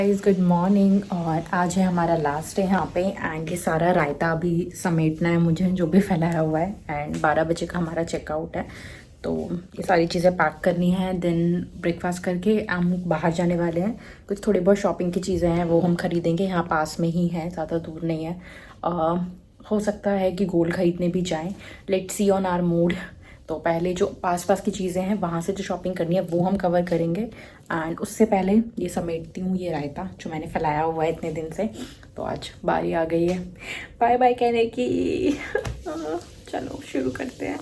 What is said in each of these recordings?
Guys good morning. और आज है हमारा लास्ट डे यहाँ पे एंड ये सारा रायता अभी समेटना है मुझे, जो भी फैलाया हुआ है। एंड 12 बजे का हमारा चेकआउट है, तो ये सारी चीज़ें पैक करनी है। देन ब्रेकफास्ट करके हम बाहर जाने वाले हैं। कुछ थोड़ी बहुत शॉपिंग की चीज़ें हैं वो हम खरीदेंगे, यहाँ पास में ही है, ज़्यादा दूर नहीं है। हो सकता है कि गोल्ड खरीदने भी जाएँ, let's see on our mood. तो पहले जो पास पास की चीज़ें हैं वहाँ से जो शॉपिंग करनी है वो हम कवर करेंगे। एंड उससे पहले ये समेटती हूँ, ये रायता जो मैंने फैलाया हुआ है इतने दिन से। तो आज बारी आ गई है बाय बाय कहने की। चलो शुरू करते हैं।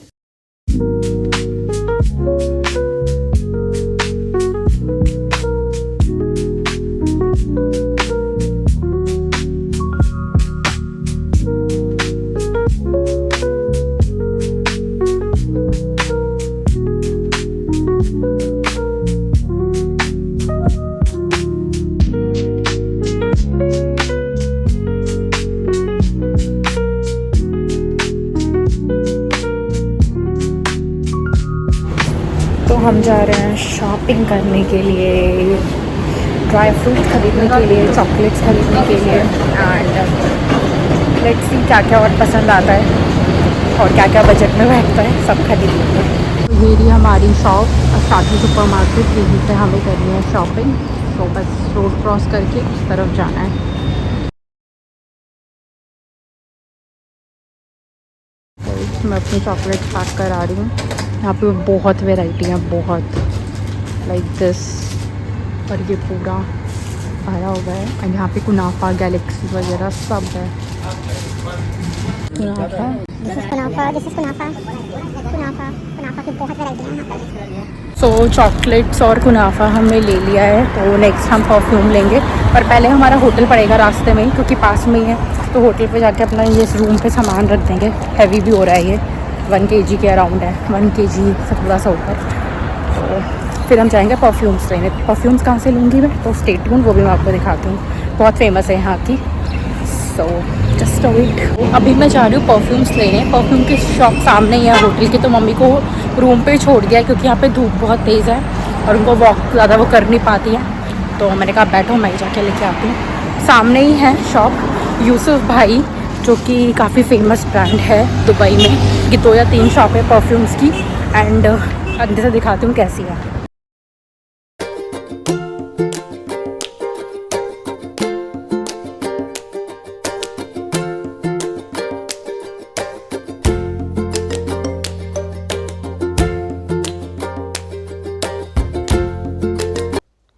तो हम जा रहे हैं शॉपिंग करने के लिए, ड्राई फ्रूट खरीदने के लिए, चॉकलेट्स खरीदने के लिए। एंड लेट्स सी क्या क्या और पसंद आता है और क्या क्या बजट में बैठता है, सब खरीद लेंगे। तो ये रही हमारी शॉप, साथी सुपर मार्केट, यहीं पे हमें करनी है शॉपिंग। तो बस रोड क्रॉस करके उस तरफ जाना है। तो मैं अपनी चॉकलेट पैक करा रही हूँ। यहाँ पे बहुत वैरायटी है, बहुत लाइक दिस। और ये पूरा भरा हुआ है। और यहाँ पे कुनाफा, गैलेक्सी वगैरह सब है। कुनाफा, कुनाफा की बहुत वैरायटी है यहाँ पर। सो चॉकलेट्स और कुनाफा हमने ले लिया है। तो नेक्स्ट हम परफ्यूम लेंगे, पर पहले हमारा होटल पड़ेगा रास्ते में ही, क्योंकि पास में ही है। तो होटल पे जाके अपना ये रूम पे सामान रख देंगे। हैवी भी हो रहा है ये, 1 kg के अराउंड है, 1 kg से थोड़ा सा ऊपर। तो फिर हम जाएंगे परफ्यूम्स लेने। परफ्यूम्स कहाँ से लूँगी मैं, तो स्टे ट्यून्ड, वो भी मैं आपको दिखाती हूँ। बहुत फेमस है यहाँ की। So just wait. अभी मैं जा रही हूँ परफ्यूम्स लेने। परफ्यूम की शॉप सामने ही है होटल के। तो मम्मी को रूम पे छोड़ दिया, क्योंकि यहाँ पे धूप बहुत तेज़ है और उनको वॉक ज़्यादा वो कर नहीं पाती है। तो मैंने कहा बैठो, मैं जाके लेके आती हूँ। सामने ही है शॉप, यूसुफ भाई, जो कि काफ़ी फेमस ब्रांड है दुबई में। ये 2 या 3 शॉप है परफ्यूम्स की। एंड अंदर से दिखाती हूँ कैसी है।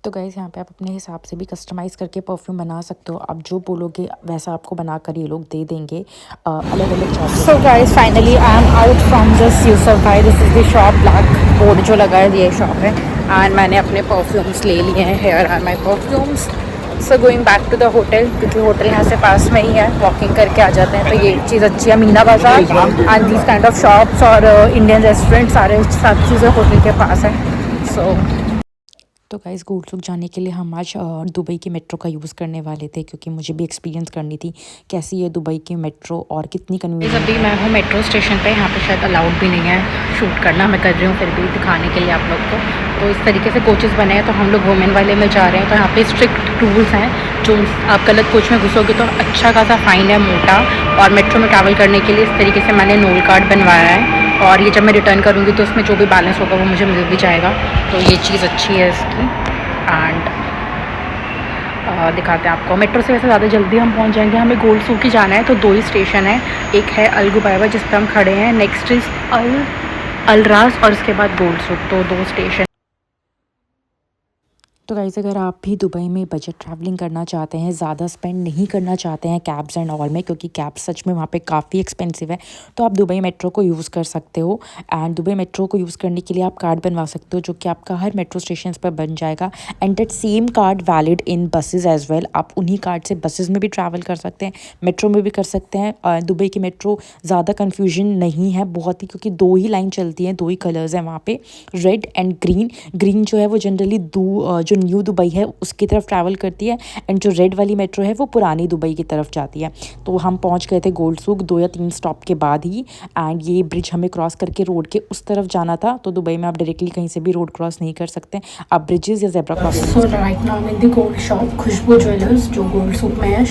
तो गाइस यहाँ पे आप अपने हिसाब से भी कस्टमाइज़ करके परफ्यूम बना सकते हो। आप जो बोलोगे वैसा आपको बना कर ये लोग दे देंगे, अलग अलग shop. So guys finally I am out from this Yusuf भाई। This is the shop, black board जो लगा है ये शॉप है। एंड मैंने अपने परफ्यूम्स ले लिए हैं। Here are my perfumes. So going back to the hotel, क्योंकि होटल यहाँ से पास में ही है, वॉकिंग करके आ जाते हैं। तो ये चीज़ अच्छी है, मीना बाजार and this kind of shops और इंडियन रेस्टोरेंट, सारे सब चीज़ें होटल के पास है। सो तो गाइस गोल्ड जाने के लिए हम आज दुबई की मेट्रो का यूज़ करने वाले थे, क्योंकि मुझे भी एक्सपीरियंस करनी थी कैसी है दुबई की मेट्रो और कितनी कन्वीनियंट। अभी मैं हूँ मेट्रो स्टेशन पे। यहाँ पे शायद अलाउड भी नहीं है शूट करना, मैं कर रही हूँ फिर भी दिखाने के लिए आप लोग को। तो इस तरीके से कोचेज़ बने हैं। तो हम लोग वुमेन वाले में जा रहे हैं। तो यहाँ पे स्ट्रिक्ट रूल्स हैं, जो आप गलत कोच में घुसोगे तो अच्छा खासा फाइन है, मोटा। और मेट्रो में ट्रैवल करने के लिए इस तरीके से मैंने नोल कार्ड बनवाया है। और ये जब मैं रिटर्न करूँगी तो उसमें जो भी बैलेंस होगा वो मुझे मिल भी जाएगा। तो ये चीज़ अच्छी है इसकी। एंड दिखाते हैं आपको। मेट्रो से वैसे ज़्यादा जल्दी हम पहुंच जाएंगे। हमें गोल्ड सूक ही जाना है, तो 2 ही स्टेशन है। एक है अल गुबैबा जिस पर हम खड़े हैं, नेक्स्ट इज़ अल राज, और उसके बाद गोल्ड सूक। तो 2 स्टेशन। तो गाइस अगर आप भी दुबई में बजट ट्रैवलिंग करना चाहते हैं, ज़्यादा स्पेंड नहीं करना चाहते हैं कैब्स एंड ऑल में, क्योंकि कैब्स सच में वहाँ पे काफ़ी एक्सपेंसिव है, तो आप दुबई मेट्रो को यूज़ कर सकते हो। एंड दुबई मेट्रो को यूज़ करने के लिए आप कार्ड बनवा सकते हो, जो कि आपका हर मेट्रो स्टेशन पर बन जाएगा। And that same card valid in buses as well. आप उन्हीं कार्ड से बसेज में भी ट्रैवल कर सकते हैं, मेट्रो में भी कर सकते हैं। दुबई की मेट्रो ज़्यादा कन्फ्यूजन नहीं है बहुत ही, क्योंकि 2 ही लाइन चलती हैं, 2 ही कलर्स हैं वहाँ पे, रेड एंड ग्रीन। ग्रीन जो है वो जनरली जो न्यू दुबई है उसकी तरफ ट्रैवल करती है, एंड जो रेड वाली मेट्रो है वो पुरानी दुबई की तरफ जाती है। तो हम पहुंच गए थे गोल्ड सूक 2 या 3 स्टॉप के बाद ही, एंड ये ब्रिज हमें क्रॉस करके रोड के उस तरफ जाना था। तो दुबई में आप डायरेक्टली कहीं से भी रोड क्रॉस नहीं कर सकते, आप ब्रिजेस या zebra crossing. So right now in the gold shop Khushboo jewellers जो गोल्ड सूक में है।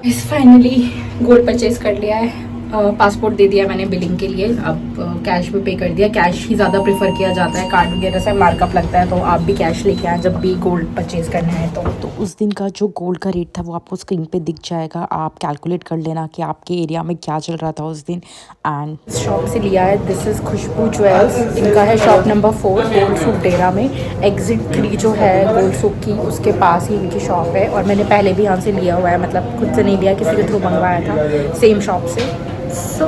इस फाइनली गोल्ड परचेज कर लिया है, पासपोर्ट दे दिया मैंने बिलिंग के लिए, अब कैश भी पे कर दिया। कैश ही ज़्यादा प्रेफर किया जाता है, कार्ड वगैरह से मार्कअप लगता है, तो आप भी कैश लेके आए जब भी गोल्ड परचेज करना है। तो उस दिन का जो गोल्ड का रेट था वो आपको स्क्रीन पे दिख जाएगा, आप कैलकुलेट कर लेना कि आपके एरिया में क्या चल रहा था उस दिन। एंड शॉप से लिया है, दिस इज़ खुशबू ज्वेल्स, इनका है शॉप नंबर 4 गोल्ड सूक डेरा में। एग्जिट 3 जो है गोल्ड सूक की उसके पास ही इनकी शॉप है, और मैंने पहले भी यहाँ से लिया हुआ है, मतलब खुद से नहीं लिया, किसी के थ्रू मंगवाया था सेम शॉप से। सो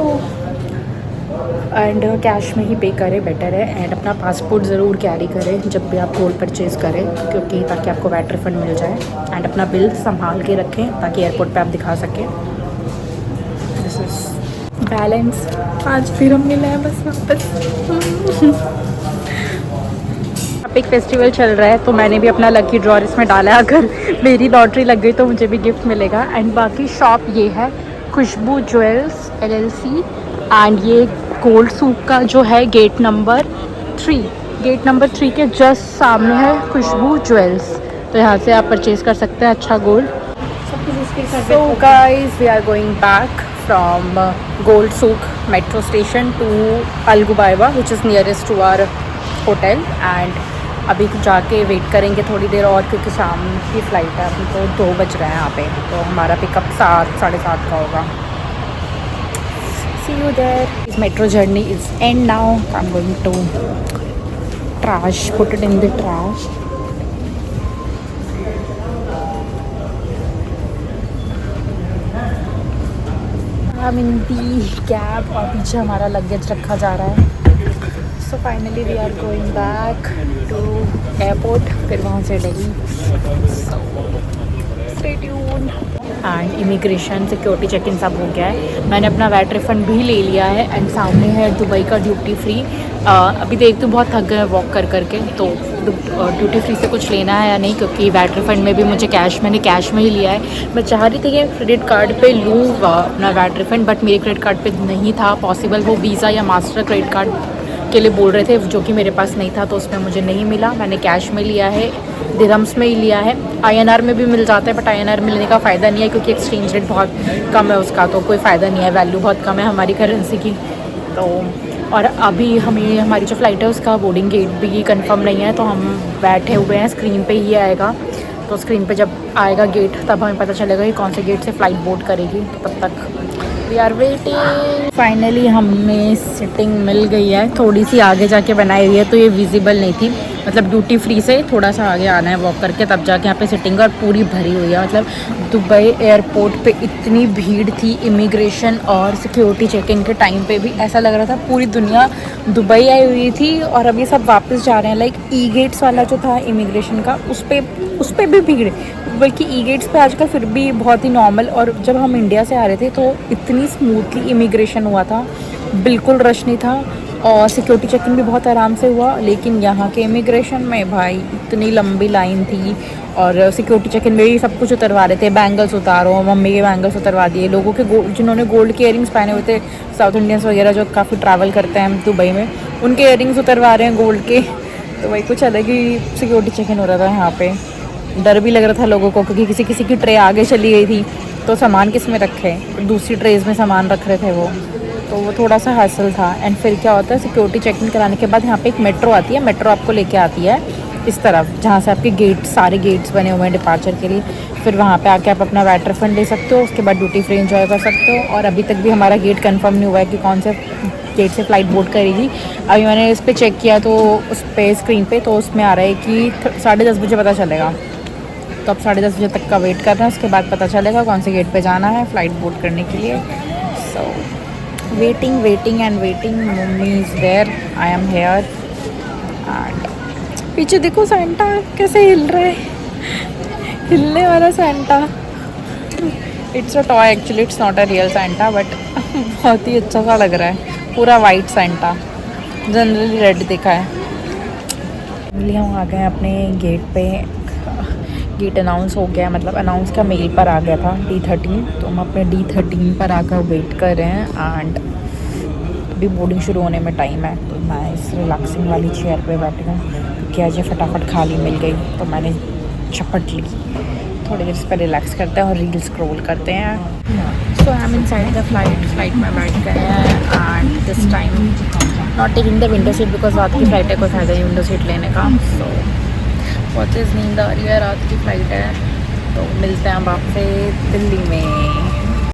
एंड कैश में ही पे करें बेटर है, एंड अपना पासपोर्ट ज़रूर कैरी करें जब भी आप गोल्ड परचेज़ करें, क्योंकि ताकि आपको वैट रिफंड मिल जाए। एंड अपना बिल संभाल के रखें ताकि एयरपोर्ट पे आप दिखा सकें। दिस इज़ बैलेंस, आज फिर हम मिले हैं बस वापस। अब एक फेस्टिवल चल रहा है तो मैंने भी अपना लकी ड्रॉ इसमें डाला है, अगर मेरी लॉटरी लग गई तो मुझे भी गिफ्ट मिलेगा। एंड बाकी शॉप ये है खुशबू ज्वेल्स LLC, एंड ये गोल्ड सूक का जो है गेट नंबर 3 के जस्ट सामने है खुशबू ज्वेल्स, तो यहाँ से आप परचेज़ कर सकते हैं अच्छा gold. So guys we are going back from Gold Souk metro station to Al Ghubaiba which is nearest to our hotel. And अभी जाके वेट करेंगे थोड़ी देर और, क्योंकि शाम की फ़्लाइट है, अभी तो 2 बज रहे हैं यहाँ पे, तो हमारा पिकअप 7 साढ़े 7 का होगा। See you there. This metro journey is end now. I'm going to put it in the trash. I'm in the cab और पीछे हमारा लगेज रखा जा रहा है। So finally we are going back to airport, फिर वहाँ से Delhi. So stay tuned. And immigration security check in सब हो गया है, मैंने अपना वैट रिफंड भी ले लिया है। एंड सामने है दुबई का ड्यूटी फ्री। अभी देखती हूँ बहुत थक गए वॉक कर करके, तो ड्यूटी फ्री से कुछ लेना है या नहीं, क्योंकि वैट रिफंड में भी मुझे मैंने कैश में ही लिया है। मैं चाह रही थी कि क्रेडिट कार्ड पे लूँ अपना वैट रिफंड, बट मेरे क्रेडिट कार्ड पे नहीं था पॉसिबल, वो वीज़ा या मास्टर क्रेडिट कार्ड के लिए बोल रहे थे, जो कि मेरे पास नहीं था, तो उसमें मुझे नहीं मिला। मैंने कैश में लिया है, दिरहम्स में ही लिया है। INR में भी मिल जाता है, बट INR में लेने का फ़ायदा नहीं है, क्योंकि एक्सचेंज रेट बहुत कम है उसका, तो कोई फ़ायदा नहीं है, वैल्यू बहुत कम है हमारी करेंसी की। तो और अभी हमारी जो फ़्लाइट है उसका बोर्डिंग गेट भी कंफर्म नहीं है, तो हम बैठे हुए हैं, स्क्रीन पे ही आएगा, तो स्क्रीन पे जब आएगा गेट तब हमें पता चलेगा कि कौन से गेट से फ़्लाइट बोर्ड करेगी। तो तब तक वी आर वेटिंग। फाइनली हमें सिटिंग मिल गई है, थोड़ी सी आगे जाके बनाई हुई है, तो ये विजिबल नहीं थी, मतलब ड्यूटी फ्री से थोड़ा सा आगे आना है वॉक करके, तब जाके यहाँ पे सिटिंग, और पूरी भरी हुई है। मतलब दुबई एयरपोर्ट पे इतनी भीड़ थी इमिग्रेशन और सिक्योरिटी चेकिंग के टाइम पे भी, ऐसा लग रहा था पूरी दुनिया दुबई आई हुई थी। और अब ये सब वापस जा रहे हैं, लाइक गेट्स वाला जो था इमिग्रेशन का, उस पर भी भीड़, बल्कि गेट्स पे आजकल फिर भी बहुत ही नॉर्मल। और जब हम इंडिया से आ रहे थे तो इतनी स्मूथली इमिग्रेशन हुआ था, बिल्कुल रश नहीं था, और सिक्योरिटी चेकिंग भी बहुत आराम से हुआ। लेकिन यहाँ के इमिग्रेशन में भाई इतनी लंबी लाइन थी, और सिक्योरिटी चेकिंग में भी सब कुछ उतरवा रहे थे, बैंगल्स उतारो, मम्मी के बैंगल्स उतरवा दिए, लोगों के जिन्होंने गोल्ड के इयरिंग्स पहने हुए थे, साउथ इंडियंस वगैरह जो काफ़ी ट्रैवल करते हैं दुबई में, उनके इयरिंग्स उतरवा रहे हैं गोल्ड के। तो भाई कुछ अलग ही सिक्योरिटी चेकिंग हो रहा था यहाँ पे। डर भी लग रहा था लोगों को, क्योंकि किसी की ट्रे आगे चली गई थी, तो सामान किस में रखे, दूसरी ट्रेज में सामान रख रहे थे वो, तो वो थोड़ा सा हासिल था। एंड फिर क्या होता है, सिक्योरिटी चेकिंग कराने के बाद यहाँ पे एक मेट्रो आती है, मेट्रो आपको लेके आती है इस तरफ, जहाँ से आपके सारे गेट्स बने हुए हैं डिपार्चर के लिए। फिर वहाँ पे आके आप अपना वैट रिफंड ले सकते हो, उसके बाद ड्यूटी फ्री एंजॉय कर सकते हो। और अभी तक भी हमारा गेट कंफर्म नहीं हुआ है कि कौन से गेट से फ़्लाइट बोर्ड करेगी। अभी मैंने इस पर चेक किया, तो उस पर स्क्रीन पे तो उसमें आ रहा है कि 10:30 बजे पता चलेगा, तो अब 10:30 बजे तक का वेट करना है, उसके बाद पता चलेगा कौन से गेट पे जाना है फ़्लाइट बोर्ड करने के लिए। So waiting and waiting, mummy is there, I am here. And पीछे देखो सेंटा कैसे हिल रहा है, हिलने वाला Santa. It's a toy actually, it's not a real Santa, but बहुत ही अच्छा सा लग रहा है। पूरा वाइट सेंटा, जनरली रेड देखा है। हम आ गए हैं अपने गेट पे। गेट अनाउंस हो गया, मतलब अनाउंस का मेल पर आ गया था D13, तो हम अपने D13 पर आकर वेट कर रहे हैं। एंड अभी बोर्डिंग शुरू होने में टाइम है, तो मैं इस रिलैक्सिंग वाली चेयर पे बैठी हूँ क्योंकि आज ये फटाफट खाली मिल गई, तो मैंने झपट ली। थोड़ी देर इस पर रिलैक्स करते हैं और रील स्क्रॉल करते हैं। So I am inside the flight में बैठ गए हैं। And this time not taking the window seat because रात की फ़्लाइट है, कोई फ़ायदा नहीं विंडो सीट लेने का। सो बहुत तेज़ नींद आ रही है, रात की फ़्लाइट है, तो मिलते हैं अब आपसे दिल्ली में।